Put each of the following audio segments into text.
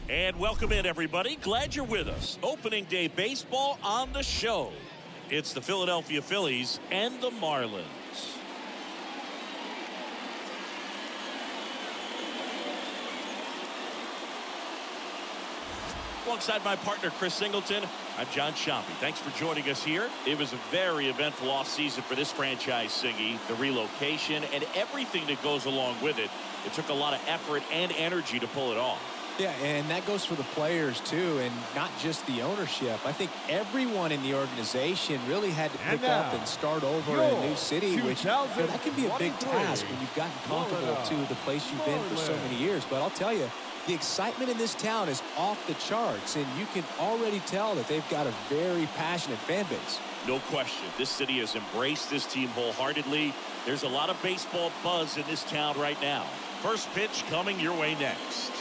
And welcome in, everybody. Glad you're with us. Opening day baseball on the show. It's the Philadelphia Phillies and the Marlins. Alongside my partner, Chris Singleton, I'm John Sciampi. Thanks for joining us here. It was a very eventful offseason for this franchise, Siggy. The relocation and everything that goes along with it. It took a lot of effort and energy to pull it off. Yeah, and that goes for the players, too, and not just the ownership. I think everyone in the organization really had to pick up and start over in a new city, which that can be a big task when you've gotten comfortable to the place you've been for so many years. But I'll tell you, the excitement in this town is off the charts, and you can already tell that they've got a very passionate fan base. No question. This city has embraced this team wholeheartedly. There's a lot of baseball buzz in this town right now. First pitch coming your way next.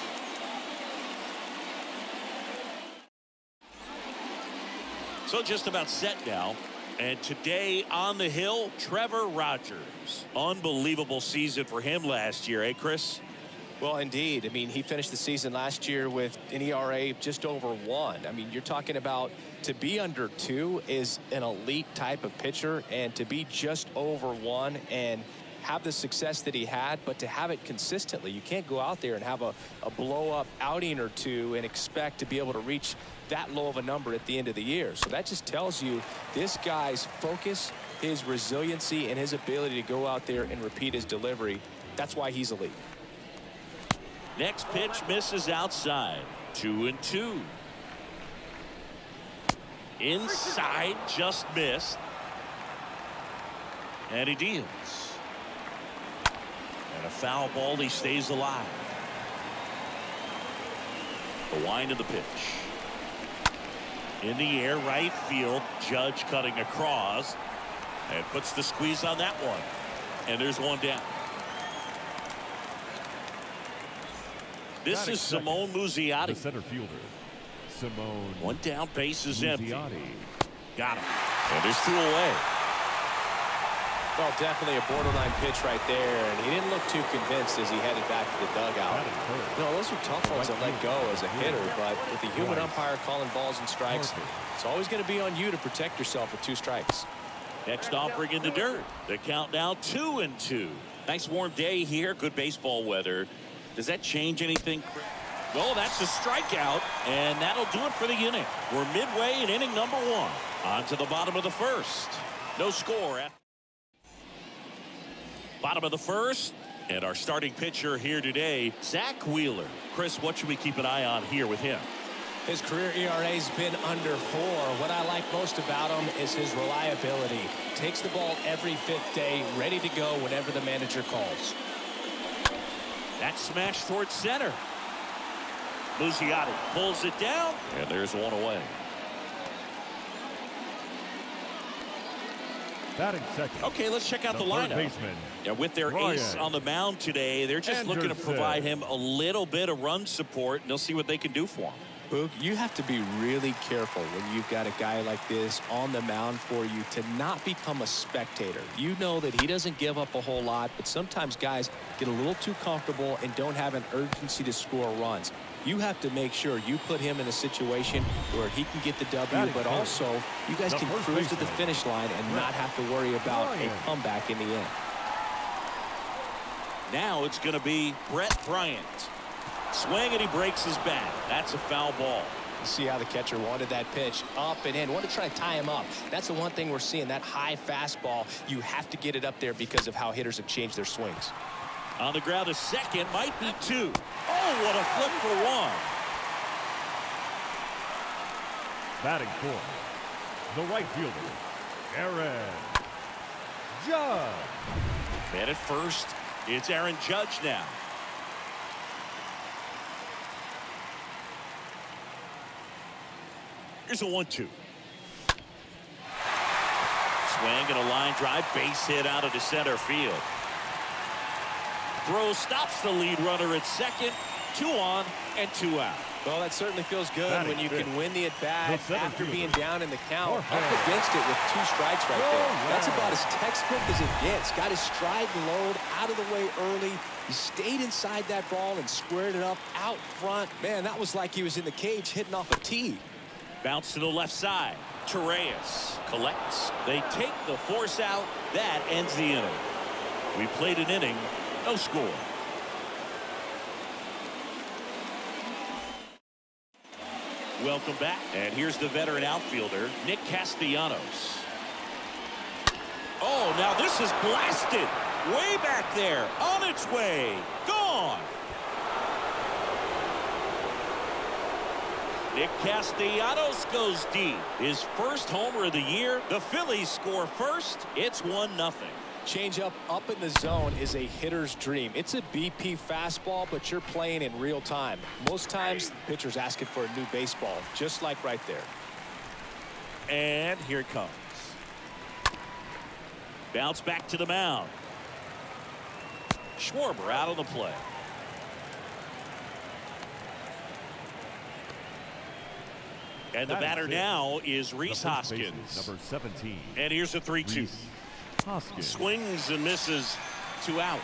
So just about set now. And today on the hill, Trevor Rogers. Unbelievable season for him last year, eh, Chris? Well, indeed. I mean, he finished the season last year with an ERA just over 1. I mean, you're talking about to be under 2 is an elite type of pitcher, and to be just over 1 and have the success that he had, but to have it consistently. You can't go out there and have a blow-up outing or two and expect to be able to reach that low of a number at the end of the year. So that just tells you this guy's focus, his resiliency, and his ability to go out there and repeat his delivery. That's why he's elite. Next pitch misses outside. 2-2. Inside, just missed. And he deals. And a foul ball, he stays alive. The wind of the pitch. In the air, right field. Judge cutting across. And puts the squeeze on that one. And there's one down. This is Simone Muzziotti. The center fielder, Simone. One down, base is empty. Got him. And there's 2 away. Well, definitely a borderline pitch right there, and he didn't look too convinced as he headed back to the dugout. No, those are tough ones to let go as a hitter, but with the human umpire calling balls and strikes, it's always going to be on you to protect yourself with 2 strikes. Next offering in the dirt. The count now 2-2. Nice warm day here. Good baseball weather. Does that change anything? Well, that's a strikeout, and that'll do it for the inning. We're midway in inning number 1. On to the bottom of the first. No score. Bottom of the first, and our starting pitcher here today, Zach Wheeler. Chris, what should we keep an eye on here with him? His career ERA's been under 4. What I like most about him is his reliability. Takes the ball every 5th day, ready to go whenever the manager calls. That smash towards center. Muzziotti pulls it down, and there's one away. Batting second. Okay, let's check out the lineup. Baseman, yeah, with their ace on the mound today, they're just looking to provide him a little bit of run support, and they'll see what they can do for him. Boog, you have to be really careful when you've got a guy like this on the mound for you to not become a spectator. You know that he doesn't give up a whole lot, but sometimes guys get a little too comfortable and don't have an urgency to score runs. You have to make sure you put him in a situation where he can get the W, but also you guys can cruise to the finish line and not have to worry about a comeback in the end. Now it's going to be Brett Bryant. Swing, and he breaks his bat. That's a foul ball. You see how the catcher wanted that pitch up and in. Wanted to try to tie him up. That's the one thing we're seeing, that high fastball. You have to get it up there because of how hitters have changed their swings. On the ground, a second, might be 2. Oh, what a flip for 1. batting fourth, the right fielder, Aaron Judge. Man at first, it's Aaron Judge now. Here's a 1-2. Swing and a line drive, base hit out of the center field. Throw stops the lead runner at second, 2 on and 2 out. Well, that certainly feels good when you can win the at-bat after being down in the count. Up against it with 2 strikes right there. That's about as textbook as it gets. Got his stride and load out of the way early. He stayed inside that ball and squared it up out front. Man, that was like he was in the cage hitting off a tee. Bounce to the left side. Torreyes collects. They take the force out. That ends the inning. We played an inning. No score. Welcome back. And here's the veteran outfielder, Nick Castellanos. Oh, now this is blasted. Way back there. On its way. Gone. Nick Castellanos goes deep. His first homer of the year. The Phillies score first. It's 1-0. Change up in the zone is a hitter's dream. It's a BP fastball, but you're playing in real time. Most times, the pitcher's asking for a new baseball, just like right there. And here it comes. Bounce back to the mound. Schwarber out on the play. And the batter now is Rhys Hoskins. Number 17. And here's a 3-2. Swings and misses, 2 out.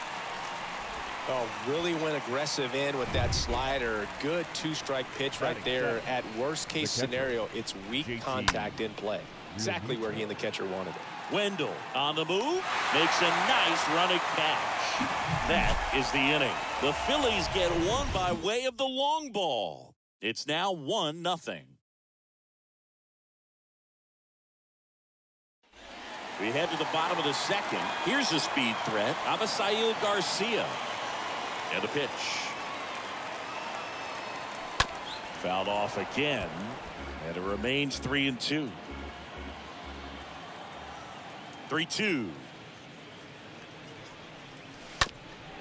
Oh, really went aggressive in with that slider. Good 2-strike pitch right there. At worst case scenario, it's weak contact in play. Exactly where he and the catcher wanted it. Wendell on the move, makes a nice running catch. That is the inning. The Phillies get one by way of the long ball. It's now 1-0. We head to the bottom of the second. Here's a speed threat. Avisail Garcia. And the pitch. Fouled off again. And it remains 3-2. 3-2.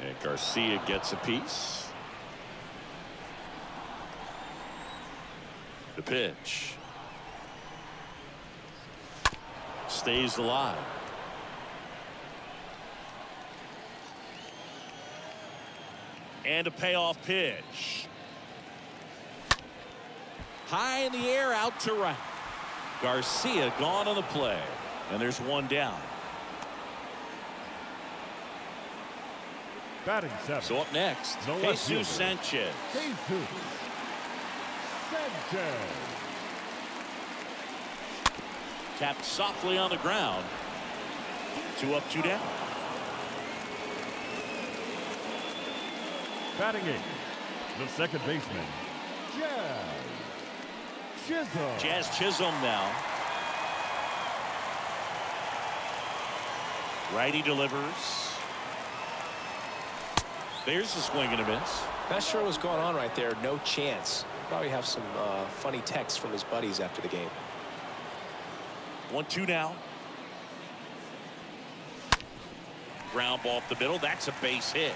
And Garcia gets a piece. The pitch. Stays alive. And a payoff pitch. High in the air, out to right. Garcia gone on the play. And there's one down. Batting 7. So up next, Jesus Sanchez. Jesus Sanchez. Tapped softly on the ground. 2 up, 2 down. Batting 8. The second baseman, Chisholm. Jazz Chisholm now. Righty delivers. There's a swing and a miss. Not sure what's going on right there. No chance. Probably have some funny texts from his buddies after the game. 1-2 now. Ground ball up the middle. That's a base hit.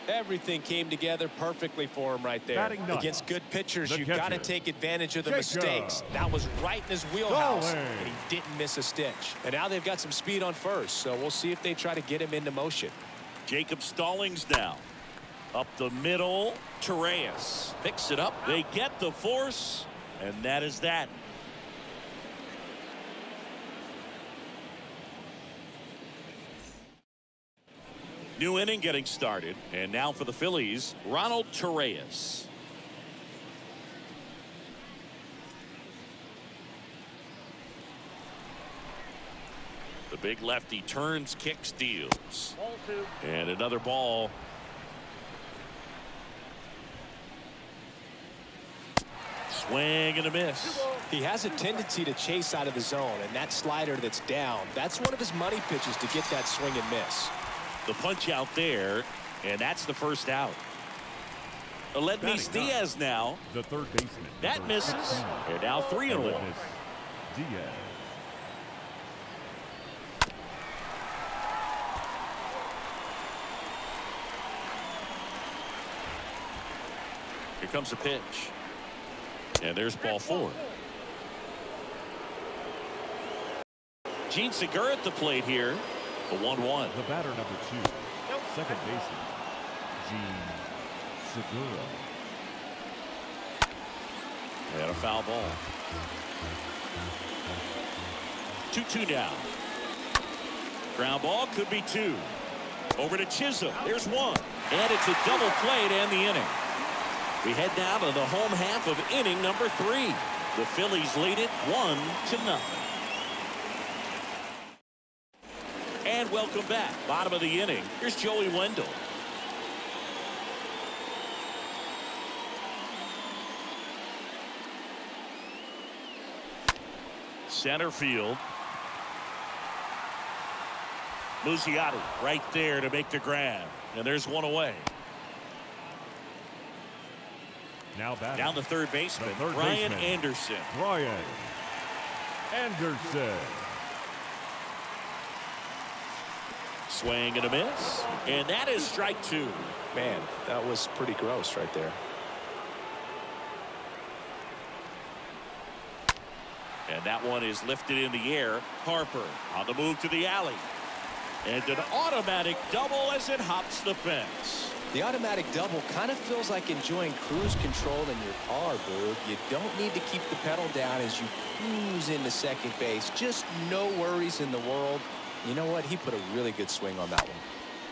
Everything came together perfectly for him right there. Against good pitchers, you've got to take advantage of the mistakes. That was right in his wheelhouse, and he didn't miss a stitch. And now they've got some speed on first, so we'll see if they try to get him into motion. Jacob Stallings now. Up the middle. Torreyes picks it up. They get the force, and that is that. New inning getting started. And now for the Phillies, Ronald Torreyes. The big lefty turns, kicks, deals. And another ball. Swing and a miss. He has a tendency to chase out of the zone, and that slider that's down, that's one of his money pitches to get that swing and miss. The punch out there, and that's the first out. Aledmys Diaz now. The third baseman. That misses. And now 3-1. Diaz. Here comes a pitch. And there's ball 4. Gene Segura at the plate here. The 1-1. The batter number 2. Second baseman, Gene Segura. And a foul ball. 2-2 now. Ground ball could be 2. Over to Chisholm. There's 1. And it's a double play to end the inning. We head now to the home half of inning number 3. The Phillies lead it 1-0. And welcome back. Bottom of the inning. Here's Joey Wendell. Center field. Muzziotti right there to make the grab. And there's 1 away. Now batting. Down the third baseman, Brian Anderson. Brian Anderson. Swing and a miss. And that is strike 2. Man, that was pretty gross right there. And that one is lifted in the air. Harper on the move to the alley. And an automatic double as it hops the fence. The automatic double kind of feels like enjoying cruise control in your car, Boog. You don't need to keep the pedal down as you cruise into second base. Just no worries in the world. You know what? He put a really good swing on that one.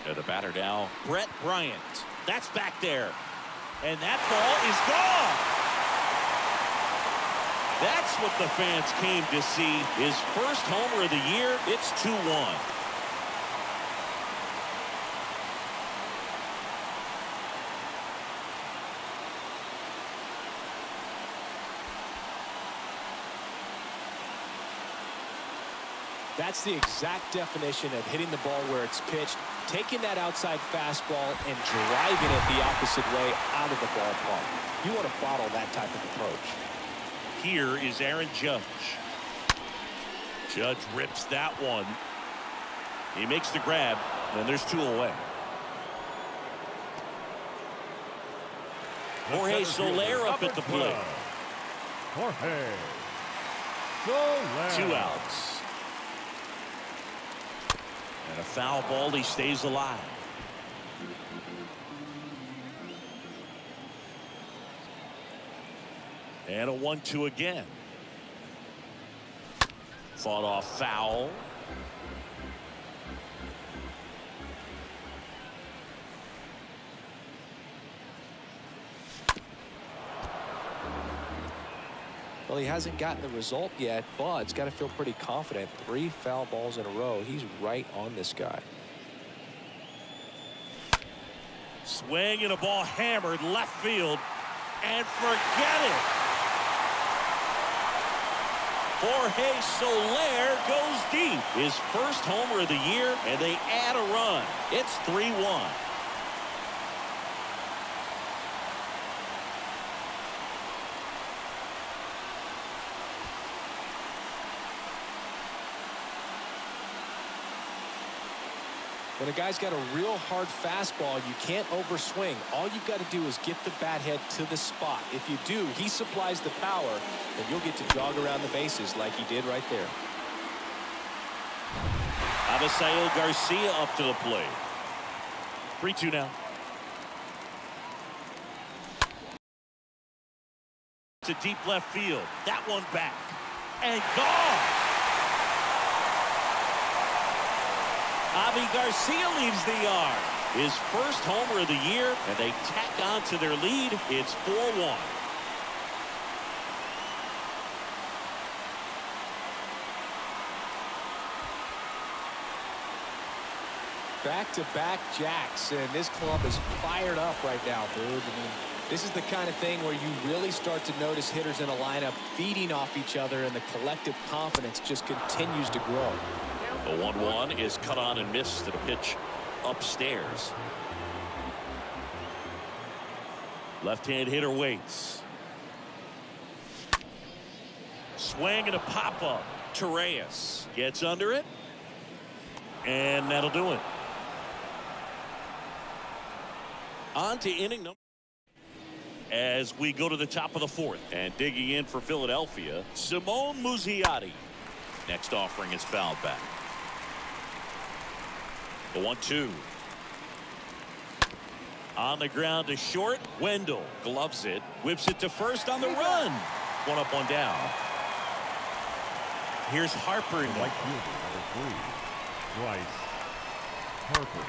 And the batter now, Brett Bryant. That's back there. And that ball is gone. That's what the fans came to see. His first homer of the year. It's 2-1. That's the exact definition of hitting the ball where it's pitched, taking that outside fastball and driving it the opposite way out of the ballpark. You want to bottle that type of approach. Here is Aaron Judge. Judge rips that one. He makes the grab, and there's 2 away. Jorge Soler up at the plate. Jorge Soler. 2 outs. And a foul ball. He stays alive. And a 1-2 again. Fought off foul. Well, he hasn't gotten the result yet, but it's got to feel pretty confident. 3 foul balls in a row. He's right on this guy. Swing and a ball hammered left field. And forget it. Jorge Soler goes deep. His first homer of the year, and they add a run. It's 3-1. When a guy's got a real hard fastball, you can't overswing. All you've got to do is get the bat head to the spot. If you do, he supplies the power, and you'll get to jog around the bases like he did right there. Avisail Garcia up to the plate. 3-2 now. To deep left field. That one back. And gone. Avi Garcia leaves the yard. His first homer of the year, and they tack on to their lead. It's 4-1. Back-to-back jacks, and this club is fired up right now, dude. I mean, this is the kind of thing where you really start to notice hitters in a lineup feeding off each other, and the collective confidence just continues to grow. The 1-1 is cut on and missed at a pitch upstairs. Left-hand hitter waits. Swing and a pop-up. Torreyes gets under it. And that'll do it. On to inning number. As we go to the top of the 4th. And digging in for Philadelphia, Simone Muzziotti. Next offering is fouled back. The 1-2. On the ground to short. Wendell gloves it. Whips it to first on the run. One up, one down. Here's Harper. Right fielder, number 3, Bryce Harper.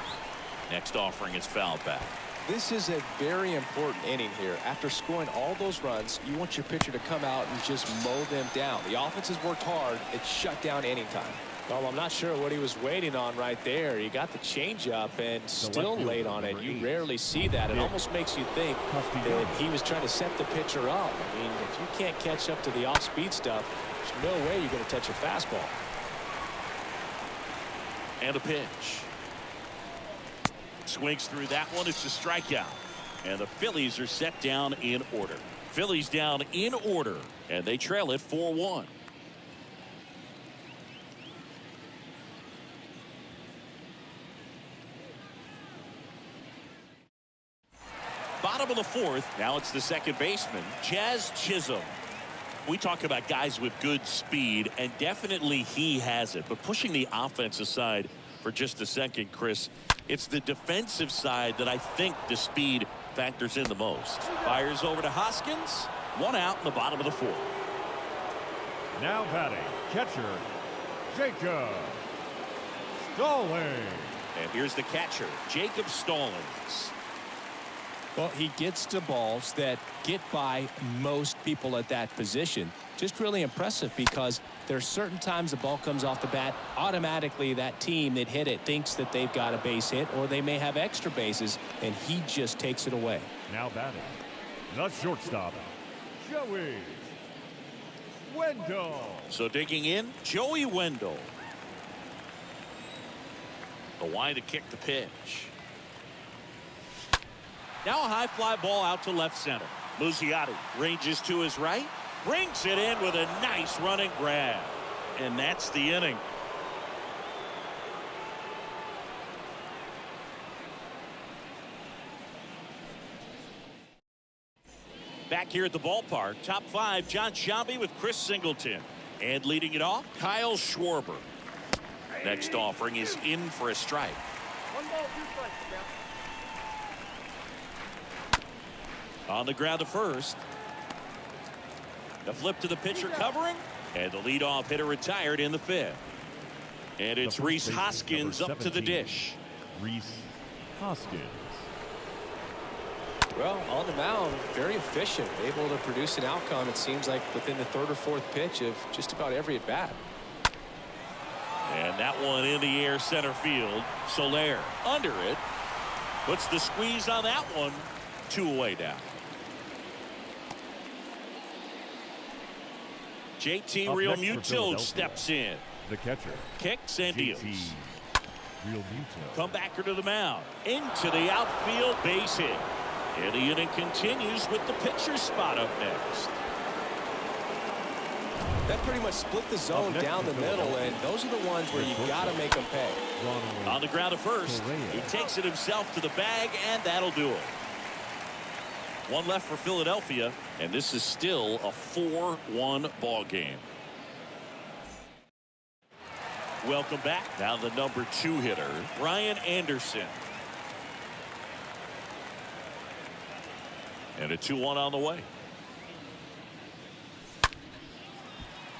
Next offering is fouled back. This is a very important inning here. After scoring all those runs, you want your pitcher to come out and just mow them down. The offense has worked hard. It's shut down inning time. Well, I'm not sure what he was waiting on right there. He got the changeup and still late on it. You rarely see that. It almost makes you think that he was trying to set the pitcher up. I mean, if you can't catch up to the off-speed stuff, there's no way you're going to touch a fastball. And a pitch. Swings through that one. It's a strikeout. And the Phillies are set down in order. Phillies down in order. And they trail it 4-1. Bottom of the fourth. Now it's the second baseman, Jazz Chisholm. We talk about guys with good speed, and definitely he has it. But pushing the offense aside for just a second, Chris, it's the defensive side that I think the speed factors in the most. Fires over to Hoskins. One out in the bottom of the fourth. Now batting, catcher, Jacob Stallings. And here's the catcher, Jacob Stallings. Well, he gets to balls that get by most people at that position. Just really impressive because there's certain times the ball comes off the bat, automatically that team that hit it thinks that they've got a base hit or they may have extra bases, and he just takes it away. Now batting, the shortstop, Joey Wendell. So digging in, Joey Wendell. The line to kick the pitch. Now a high fly ball out to left center. Muzziotti ranges to his right, brings it in with a nice running grab. And that's the inning. Back here at the ballpark, top five, John Sciambi with Chris Singleton. And leading it off, Kyle Schwarber. Next offering is in for a strike. 1 ball, 2 strikes, yeah. On the ground to first. The flip to the pitcher covering. And the leadoff hitter retired in the fifth. And it's Rhys Hoskins up to the dish. Rhys Hoskins. Well, on the mound, very efficient, able to produce an outcome, it seems like, within the third or fourth pitch of just about every at bat. And that one in the air center field. Soler under it. Puts the squeeze on that one. 2 away now. JT Up Real next for Muto Philadelphia, steps in. The catcher, Kicks and deals. JT Real Muto. Comebacker to the mound. Into the outfield, base hit. And the inning continues with the pitcher's spot up next. That pretty much split the zone down the middle, and those are the ones where you got to make them pay. On the ground at first, he takes it himself to the bag, and that'll do it. One left for Philadelphia, and this is still a 4-1 ball game. Welcome back. Now the number 2 hitter, Brian Anderson. And a 2-1 on the way.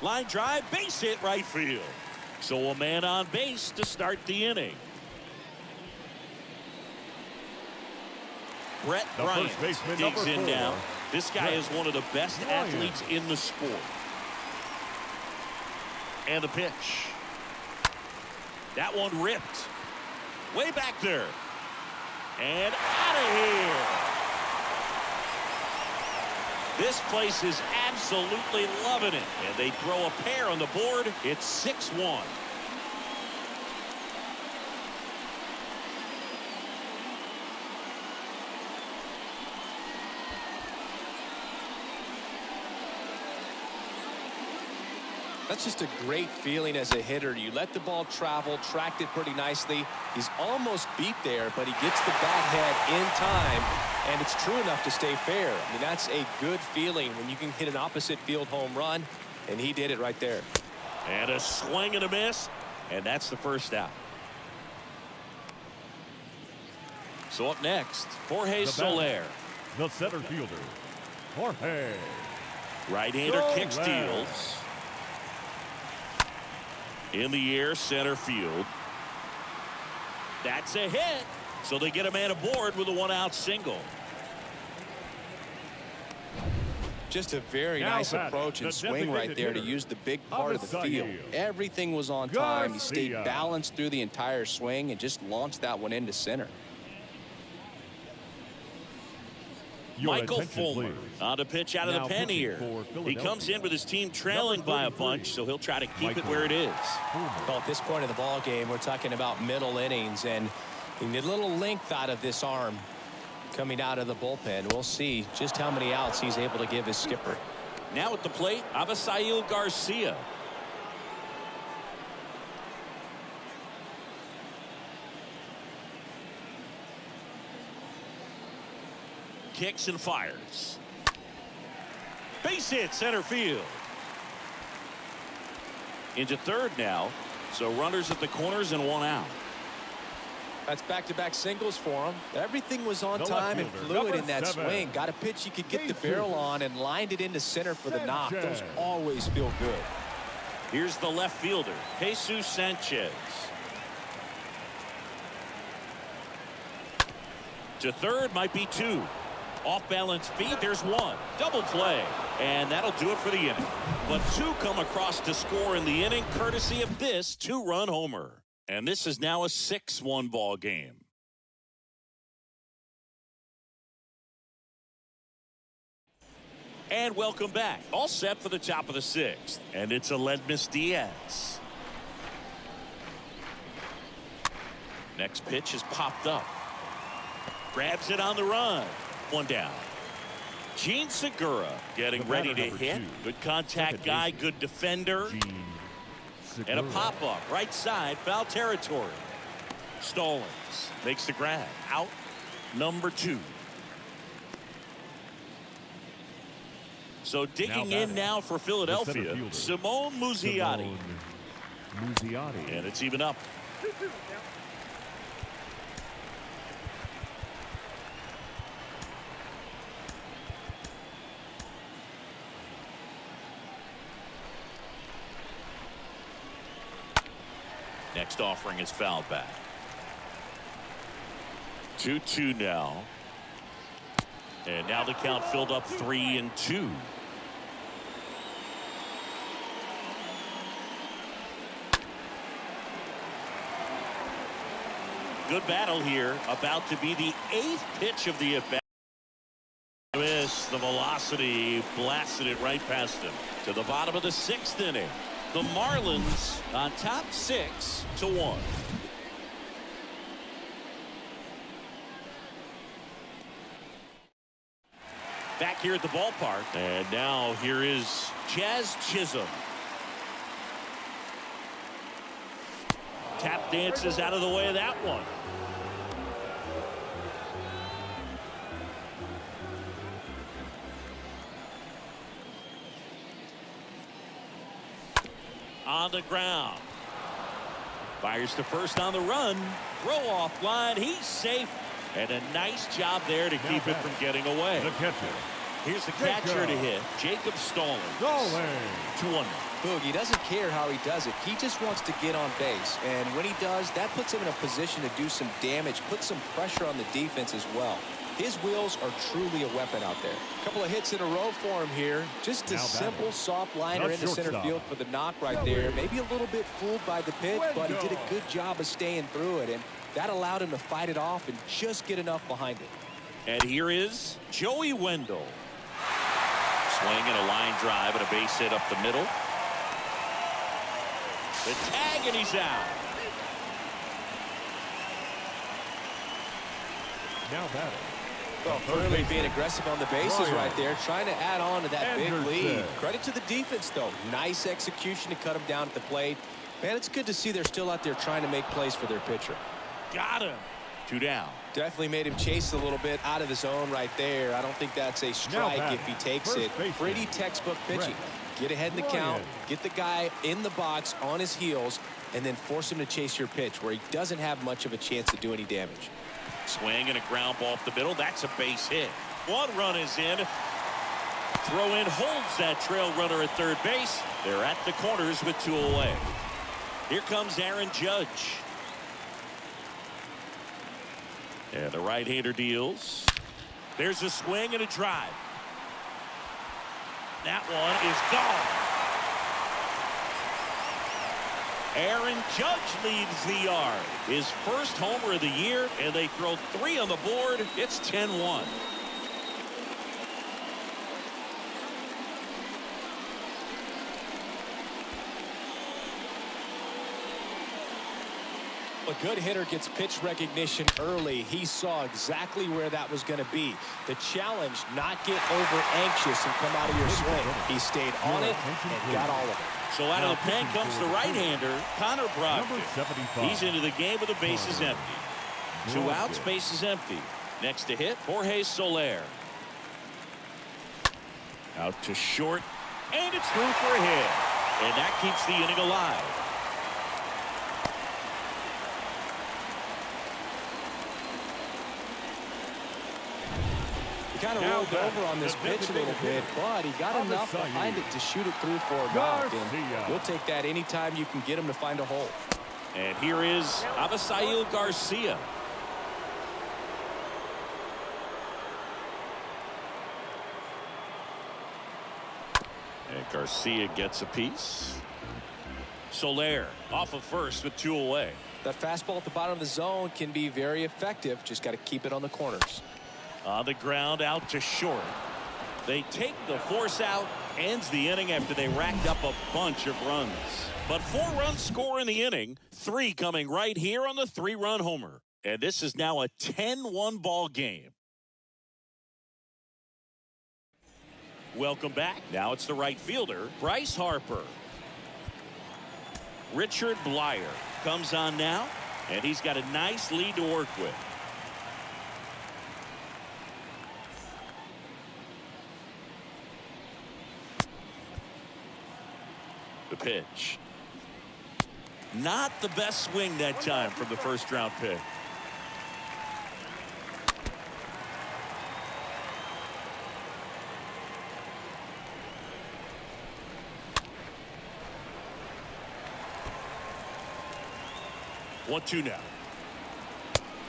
Line drive, base hit right field. So a man on base to start the inning. Brett Bryant digs in now. This guy is one of the best athletes in the sport. And the pitch. That one ripped. Way back there. And out of here. This place is absolutely loving it. And they throw a pair on the board. It's 6-1. That's just a great feeling as a hitter. You let the ball travel, tracked it pretty nicely. He's almost beat there, but he gets the bat head in time, and it's true enough to stay fair. I mean, that's a good feeling when you can hit an opposite field home run, and he did it right there. And a swing and a miss, and that's the first out. So up next, Jorge Soler. The center fielder, Jorge. Right-hander kick steals. In the air, center field. That's a hit. So they get a man aboard with a one-out single. Just a very nice approach and swing right there to use the big part of the field. Everything was on time. He stayed balanced through the entire swing and just launched that one into center. Michael Fulmer on a pitch out of the pen here. He comes in with his team trailing by a bunch, so he'll try to keep it where it is. Well, at this point of the ball game, we're talking about middle innings, and he need a little length out of this arm coming out of the bullpen. We'll see just how many outs he's able to give his skipper. Now at the plate, Avisail Garcia. Kicks and fires. Base hit, center field. Into third now. So runners at the corners and one out. That's back-to-back singles for him. Everything was on time and fluid in that swing. Got a pitch you could get the barrel on and lined it into center for the knock. Those always feel good. Here's the left fielder, Jesus Sanchez. To third, might be two. Off balance feed, there's one. Double play. And that'll do it for the inning. But two come across to score in the inning, courtesy of this two-run homer. And this is now a 6-1 ball game. And welcome back. All set for the top of the 6th. And it's Aledmys Diaz. Next pitch is popped up. Grabs it on the run. One down. Gene Segura getting ready to hit. Good contact guy, good defender. And a pop-up, right side, foul territory. Stallings makes the grab. Out number 2. So digging in now for Philadelphia, Simone Muzziotti. And it's even up. Next offering is fouled back. 2-2 now. And now the count filled up 3-2. Good battle here. About to be the 8th pitch of the at-bat. Miss the velocity, blasted it right past him. To the bottom of the 6th inning. The Marlins on top 6-1. Back here at the ballpark. And now here is Jazz Chisholm. Tap dances out of the way of that one. On the ground. Fires to first on the run. Throw off line. He's safe. And a nice job there to keep it from getting away. The catcher. Here's the catcher to hit. Jacob Stallings. 2-1. Boog, he doesn't care how he does it. He just wants to get on base. And when he does, that puts him in a position to do some damage, put some pressure on the defense as well. His wheels are truly a weapon out there. A couple of hits in a row for him here. Just a simple, soft liner into center field for the knock right there. Maybe a little bit fooled by the pitch, but he did a good job of staying through it. And that allowed him to fight it off and just get enough behind it. And here is Joey Wendell. Swing and a line drive and a base hit up the middle. The tag, and he's out. Now batting. Well, clearly being aggressive on the bases right there, trying to add on to that big lead. Credit to the defense, though. Nice execution to cut him down at the plate. Man, it's good to see they're still out there trying to make plays for their pitcher. Got him. 2 down. Definitely made him chase a little bit out of the zone right there. I don't think that's a strike if he takes it. Pretty textbook pitching. Get ahead in the count, get the guy in the box on his heels, and then force him to chase your pitch where he doesn't have much of a chance to do any damage. Swing and a ground ball off the middle. That's a base hit. One run is in. Throw in holds that trail runner at third base. They're at the corners with 2 away. Here comes Aaron Judge. And the right-hander deals. There's a swing and a drive. That one is gone. Aaron Judge leads the yard. His first homer of the year, and they throw 3 on the board. It's 10-1. A good hitter gets pitch recognition early. He saw exactly where that was going to be. The challenge, not get over anxious and come out of your swing. He stayed on it and got all of it. So out of the pen comes the right-hander, Connor Brogdon. He's into the game with the bases empty. 2 outs, bases empty. Next to hit, Jorge Soler. Out to short, and it's through for a hit. And that keeps the inning alive. He kind of rolled over on this pitch a little bit, but he got enough behind it to shoot it through for a knock. And we'll take that anytime you can get him to find a hole. And here is Avisail Garcia. And Garcia gets a piece. Soler off of first with 2 away. That fastball at the bottom of the zone can be very effective. Just got to keep it on the corners. On the ground, out to short. They take the force out. Ends the inning after they racked up a bunch of runs. But 4 runs score in the inning. 3 coming right here on the 3-run homer. And this is now a 10-1 ball game. Welcome back. Now it's the right fielder, Bryce Harper. Richard Blyer comes on now, and he's got a nice lead to work with. The pitch. Not the best swing that time from the first-round pick. One, 2 now.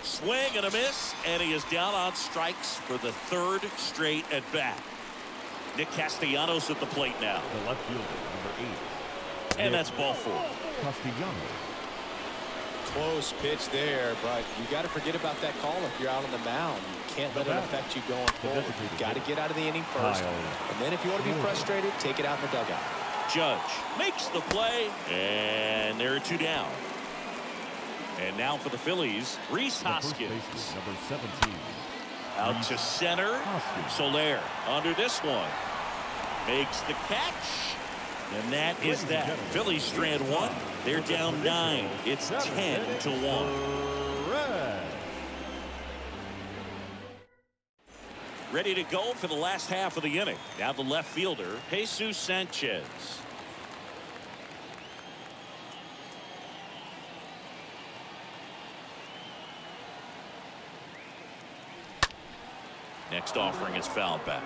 Swing and a miss, and he is down on strikes for the 3rd straight at bat. Nick Castellanos at the plate now. The left fielder, number 8. And that's ball 4. Castellanos. Close pitch there, but you got to forget about that call if you're out on the mound. You can't let it affect you going forward. You got to get out of the inning first. And then if you want to be frustrated, take it out in the dugout. Judge makes the play, and there are 2 down. And now for the Phillies, Rhys Hoskins. Number 17. Out to center. Soler under this one. Makes the catch. And that is that. Phillies strand 1. They're down 9. It's 10-1. Ready to go for the last half of the inning. Now the left fielder, Jesus Sanchez. Next offering is fouled back.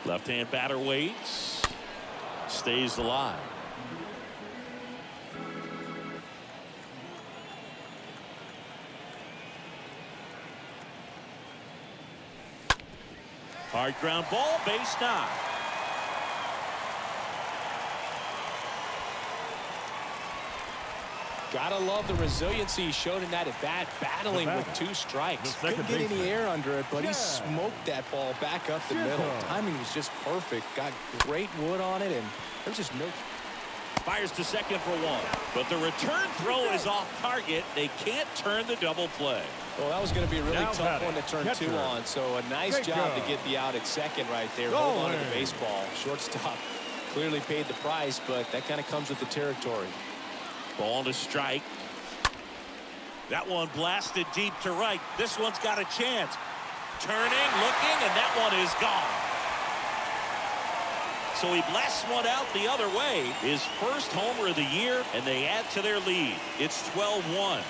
Left-hand batter waits. Stays alive. Hard ground ball, base knock. Gotta love the resiliency he showed in that at bat, battling with 2 strikes. Couldn't get any air under it, but he smoked that ball back up the middle. Timing was just perfect. Got great wood on it, and there's just no. Fires to second for 1, but the return throw is off target. They can't turn the double play. Well, that was going to be a really tough one to turn 2 on. So a nice job to get the out at second right there. Hold on to the baseball. Shortstop clearly paid the price, but that kind of comes with the territory. Ball to strike. That one blasted deep to right. This one's got a chance. Turning, looking, and that one is gone. So he blasts one out the other way. His first homer of the year, and they add to their lead. It's 12-1.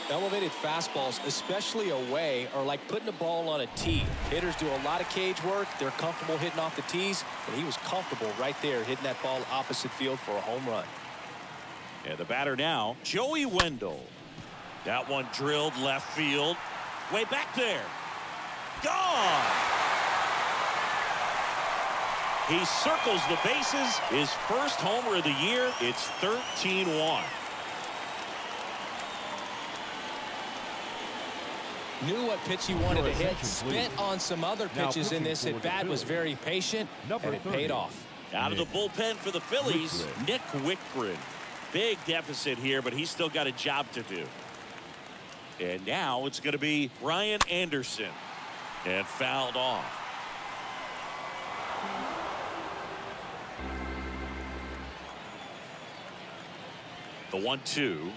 Elevated fastballs, especially away, are like putting a ball on a tee. Hitters do a lot of cage work. They're comfortable hitting off the tees, and he was comfortable right there hitting that ball opposite field for a home run. And the batter now, Joey Wendell. That one drilled left field. Way back there. Gone! He circles the bases. His first homer of the year. It's 13-1. Knew what pitch he wanted to hit. Spent on some other pitches in this at bat. Was very patient, and it paid off. Out of the bullpen for the Phillies, Nick Wickren. Big deficit here, but he's still got a job to do. And now it's going to be Ryan Anderson. And fouled off. The 1-2.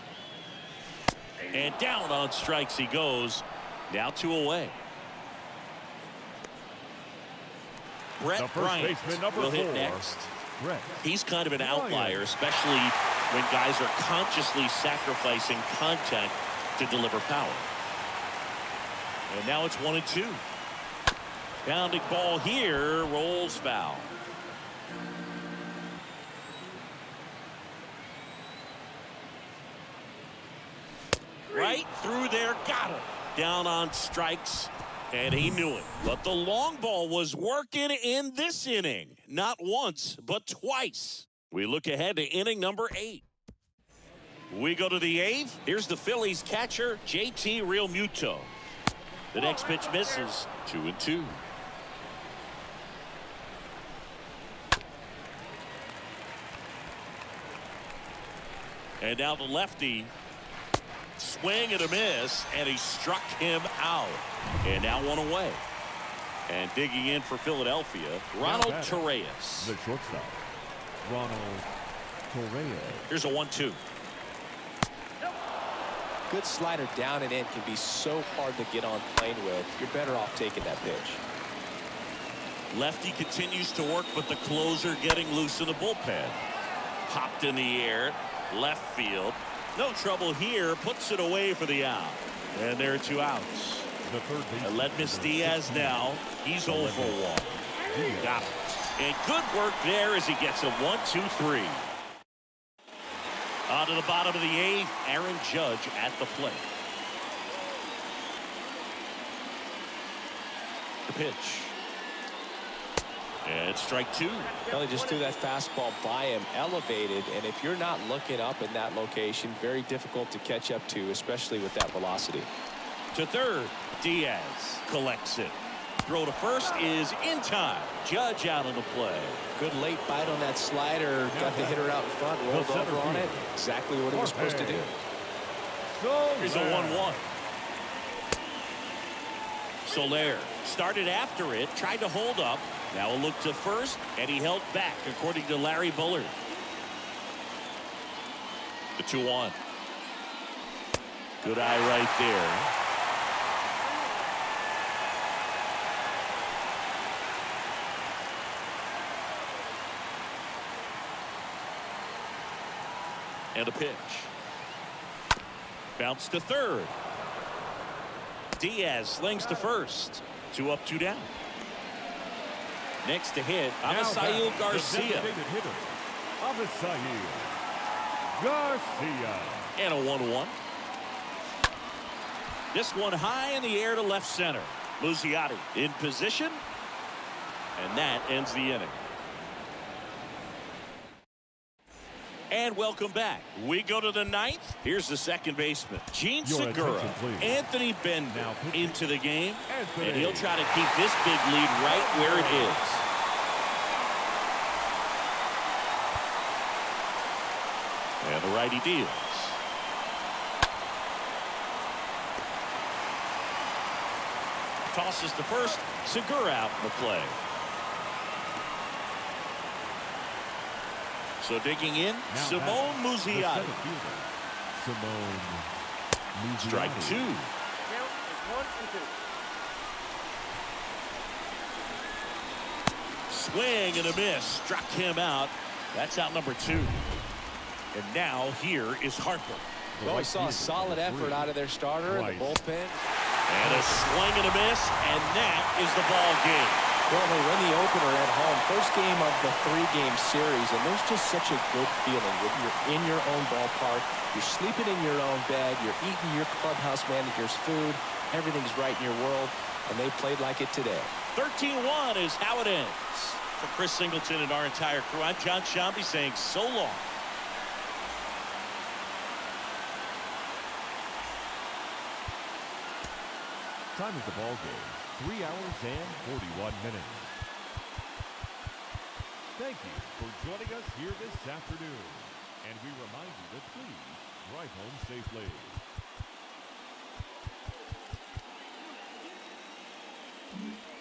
And down on strikes he goes. Now 2 away. Brett Bryant will hit next. He's kind of an outlier, especially when guys are consciously sacrificing contact to deliver power. And now it's 1-2. Pounding ball here, rolls foul. Right through there, got him. Down on strikes, and he knew it. But the long ball was working in this inning. Not once, but twice. We look ahead to inning number 8. We go to the 8th. Here's the Phillies catcher, JT Realmuto. The next pitch misses. 2-2. And now the lefty. Swing and a miss, and he struck him out. And now 1 away. And digging in for Philadelphia, Ronald Torreyes. The shortstop, Ronald Torreyes. Here's a 1-2. Good slider down and in can be so hard to get on plane with. You're better off taking that pitch. Lefty continues to work, but the closer getting loose in the bullpen. Popped in the air, left field. No trouble here, puts it away for the out. And there are 2 outs. The third base. Aledmys Diaz now. He's 0 for 1. Got it. And good work there as he gets a 1-2-3. On to the bottom of the 8th, Aaron Judge at the plate. The pitch. And strike 2. Well, he just threw that fastball by him, elevated, and if you're not looking up in that location, very difficult to catch up to, especially with that velocity. To third, Diaz collects it. Throw to first is in time. Judge out on the play. Good late bite on that slider. Got the hitter out in front, rolled over on it. Exactly what he was supposed to do. Here's a 1-1. Soler started after it, tried to hold up. Now a look to first, and he held back, according to Larry Bullard. The 2-1. Good eye right there. And a pitch. Bounce to third. Diaz slings to first. 2 up, 2 down. Next to hit, Avisail Garcia. Avisail Garcia. And a 1-1. This one high in the air to left center. Muzziotti in position. And that ends the inning. And welcome back. We go to the 9th. Here's the second baseman, Gene Segura. Anthony Bender into the game. And he'll try to keep this big lead right where it is. And the righty deals. Tosses to first. Segura out in the play. So digging in, Simone Muzziotti. Strike two. Count is 1-2. Swing and a miss. Struck him out. That's out number two. And now here is Harper. Well, we saw a solid effort out of their starter in the bullpen. And a swing and a miss, and that is the ball game. Well, they win the opener at home. First game of the 3-game series, and there's just such a good feeling when you're in your own ballpark. You're sleeping in your own bed. You're eating your clubhouse manager's food. Everything's right in your world, and they played like it today. 13-1 is how it ends. For Chris Singleton and our entire crew, I'm John Shambi saying so long. Time of the ball game, 3 hours and 41 minutes. Thank you for joining us here this afternoon. And we remind you to please drive home safely. Mm-hmm.